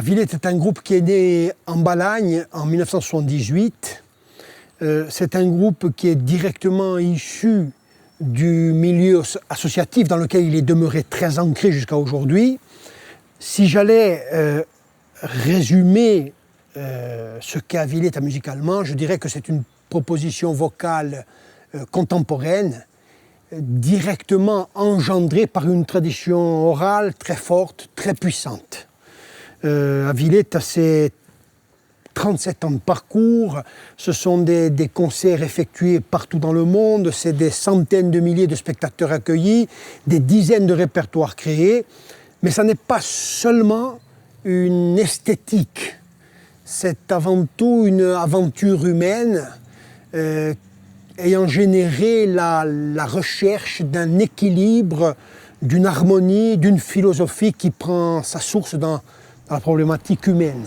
Villette est un groupe qui est né en Balagne en 1978. C'est un groupe qui est directement issu du milieu associatif dans lequel il est demeuré très ancré jusqu'à aujourd'hui. Si j'allais résumer ce qu'est Villette musicalement, je dirais que c'est une proposition vocale contemporaine, directement engendrée par une tradition orale très forte, très puissante. Villette, c'est 37 ans de parcours, ce sont des concerts effectués partout dans le monde, c'est des centaines de milliers de spectateurs accueillis, des dizaines de répertoires créés, mais ça n'est pas seulement une esthétique, c'est avant tout une aventure humaine ayant généré la recherche d'un équilibre, d'une harmonie, d'une philosophie qui prend sa source dans la problématique humaine.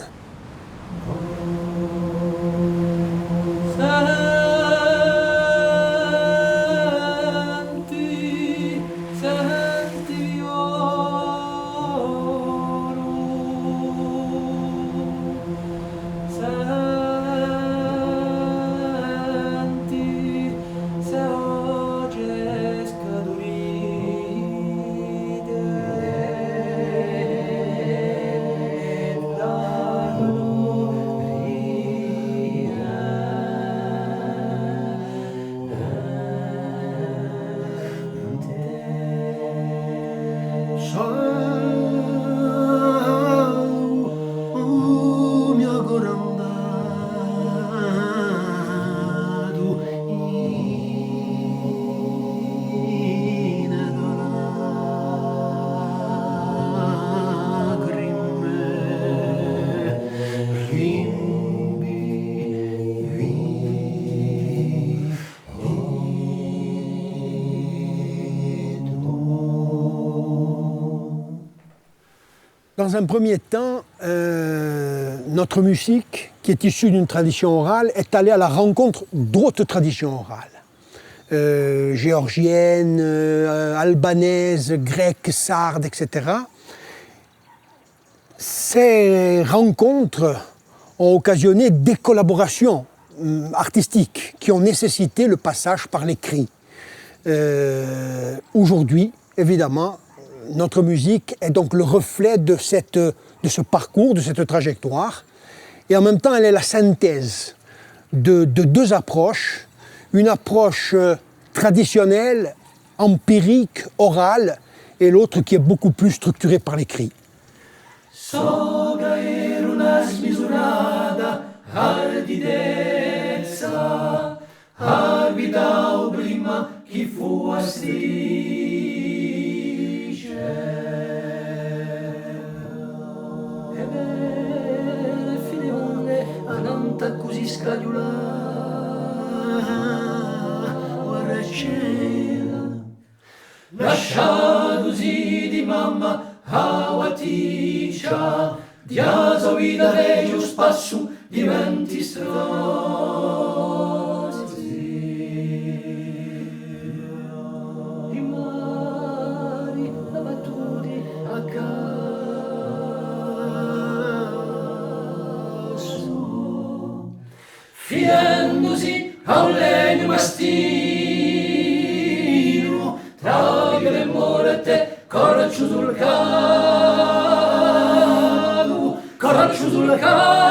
Dans un premier temps, notre musique, qui est issue d'une tradition orale, est allée à la rencontre d'autres traditions orales, géorgiennes, albanaises, grecques, sardes, etc. Ces rencontres ont occasionné des collaborations artistiques qui ont nécessité le passage par l'écrit. Aujourd'hui, évidemment, notre musique est donc le reflet de ce parcours, de cette trajectoire. Et en même temps, elle est la synthèse de deux approches. Une approche traditionnelle, empirique, orale, et l'autre qui est beaucoup plus structurée par l'écrit. Così scagliola, guarda lasciadosi di mamma awatisha, diasa vida regio spassu diventi strasi. I mari abbattuti a fiendosi a un legno mastino, tra le morte, coraggio sul cavo, coraggio sul cavo.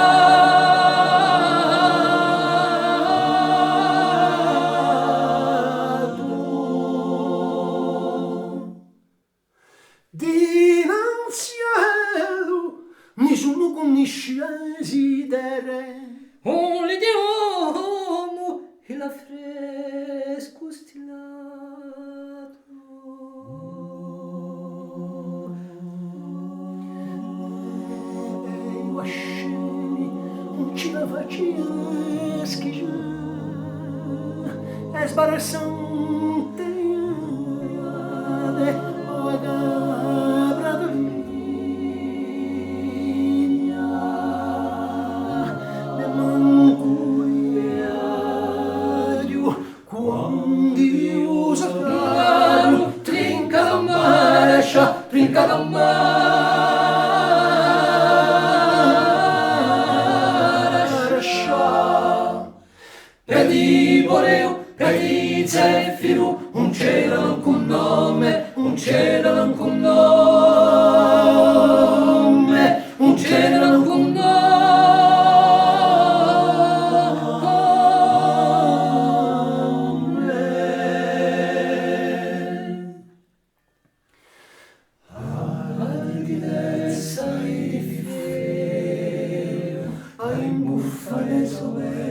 Dinanzi a cielo, nessuno conosce desidere. Un l'idiomo e la fresco stillato. E i vascelli non ci la faceva schigiare. E sbarazzante o cabra da trinca la marcia, Pedi Boreo, pedi Zefiro, un cielo alcun nome, un cielo alcun nome, un cielo alcun nome. Alla divinezza di feo, a imbuffare sovere.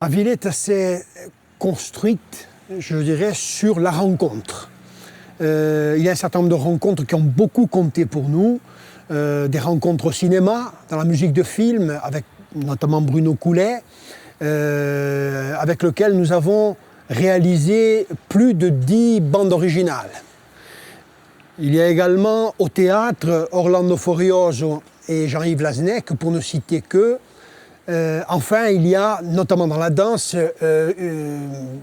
La Villette s'est construite, je dirais, sur la rencontre. Il y a un certain nombre de rencontres qui ont beaucoup compté pour nous, des rencontres au cinéma, dans la musique de film, avec notamment Bruno Coulet, avec lequel nous avons réalisé plus de 10 bandes originales. Il y a également au théâtre Orlando Furioso et Jean-Yves Lasnec, pour ne citer que. Enfin, il y a, notamment dans la danse,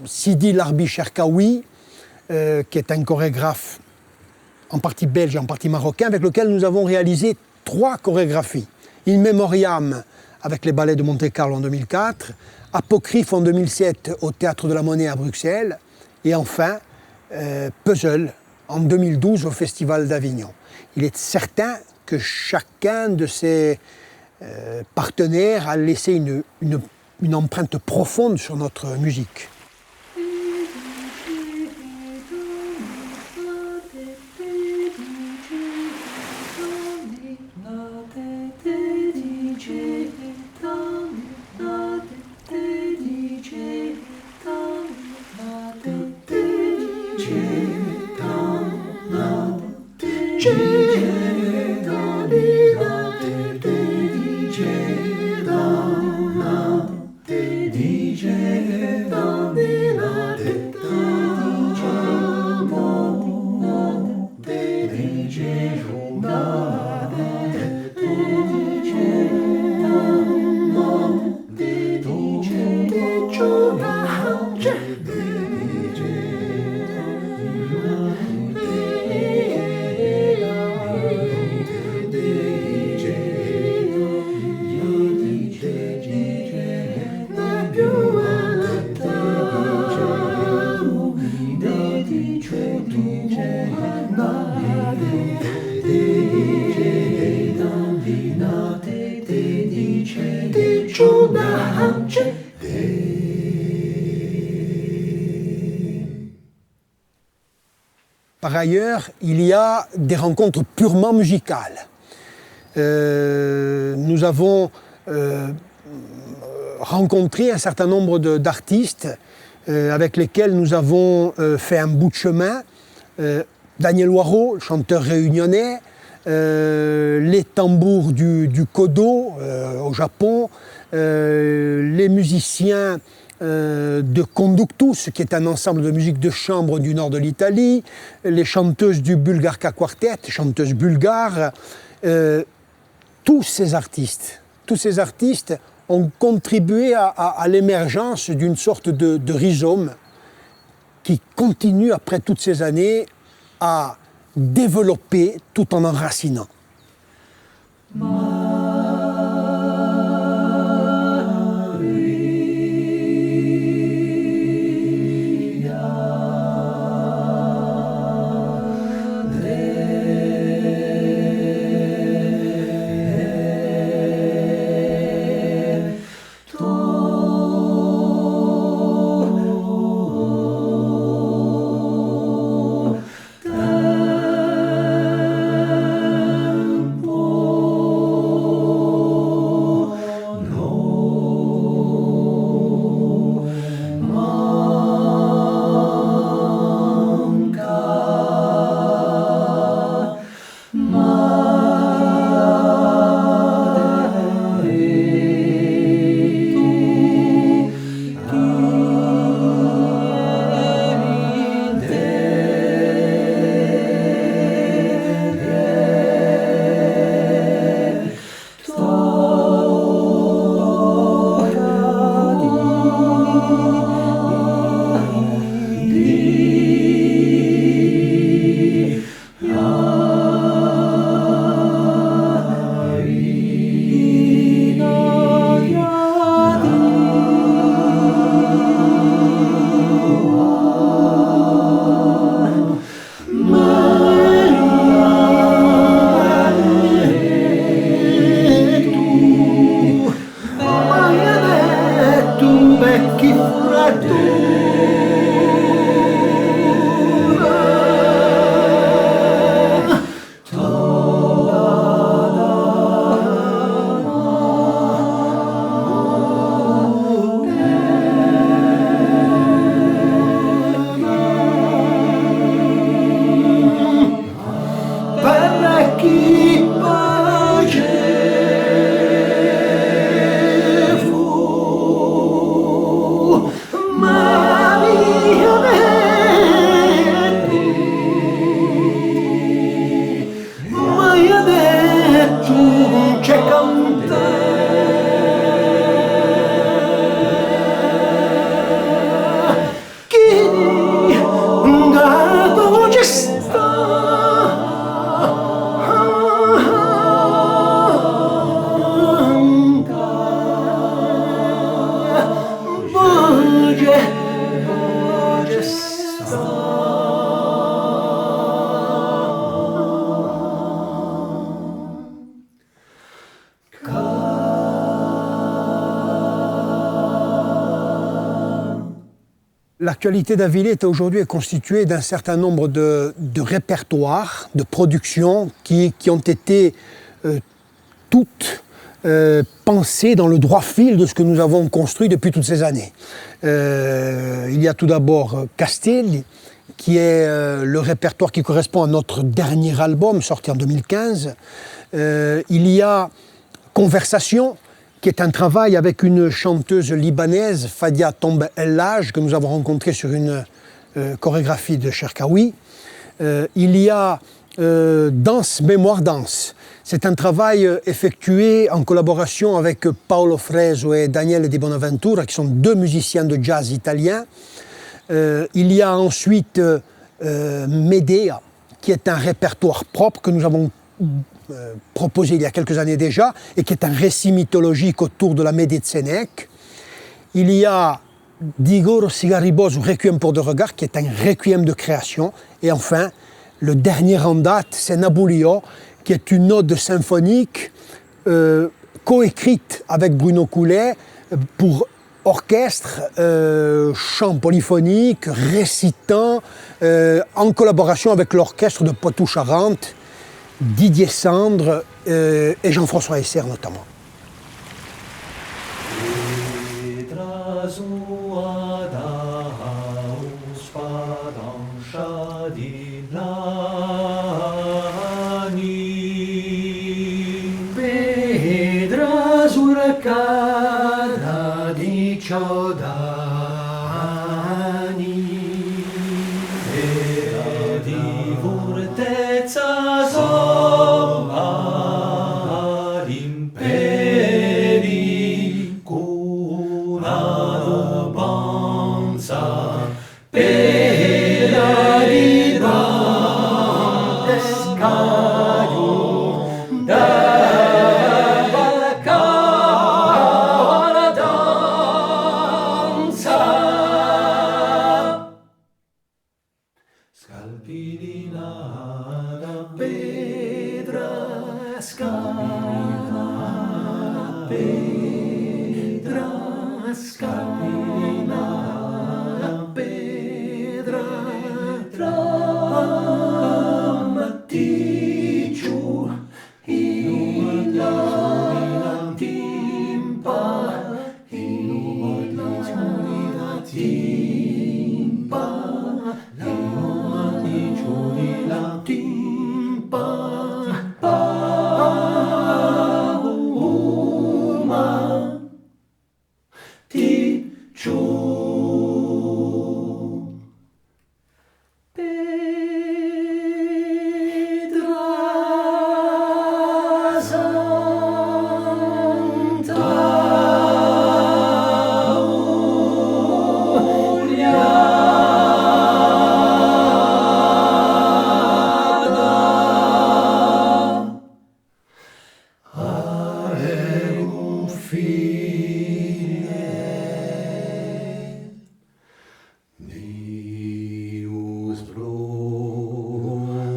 Sidi Larbi Cherkaoui, qui est un chorégraphe en partie belge et en partie marocain, avec lequel nous avons réalisé 3 chorégraphies. In Memoriam avec les ballets de Monte-Carlo en 2004, Apocryphe en 2007 au Théâtre de la Monnaie à Bruxelles, et enfin Puzzle en 2012 au Festival d'Avignon. Il est certain que chacun de ces partenaire a laissé une empreinte profonde sur notre musique. Par ailleurs, il y a des rencontres purement musicales. Nous avons rencontré un certain nombre d'artistes avec lesquels nous avons fait un bout de chemin. Daniel Waro, chanteur réunionnais, les tambours du Kodo au Japon, les musiciens de Conductus, qui est un ensemble de musique de chambre du nord de l'Italie, les chanteuses du Bulgarka Quartet, chanteuses bulgares, tous ces artistes ont contribué à l'émergence d'une sorte de rhizome qui continue après toutes ces années à développer tout en enracinant. l'actualité d'Avilés aujourd'hui est constituée d'un certain nombre de répertoires, de productions qui ont été toutes pensées dans le droit fil de ce que nous avons construit depuis toutes ces années. Il y a tout d'abord Castile, qui est le répertoire qui correspond à notre dernier album, sorti en 2015. Il y a Conversation, qui est un travail avec une chanteuse libanaise, Fadia Tomb El-Haj, que nous avons rencontrée sur une chorégraphie de Cherkaoui. Il y a Danse, Mémoire, Danse. C'est un travail effectué en collaboration avec Paolo Freso et Daniele Di Bonaventura, qui sont deux musiciens de jazz italiens. Il y a ensuite Médéa, qui est un répertoire propre que nous avons proposé il y a quelques années déjà, et qui est un récit mythologique autour de la Médée de Sénèque. Il y a Digoro Sigaribos, ou Requiem pour deux regards, qui est un requiem de création. Et enfin, le dernier en date, c'est Nabulio, qui est une ode symphonique coécrite avec Bruno Coulet pour orchestre, chant polyphonique, récitant, en collaboration avec l'orchestre de Poitou-Charentes, Didier Sandre et Jean-François Esser notamment.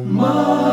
Ma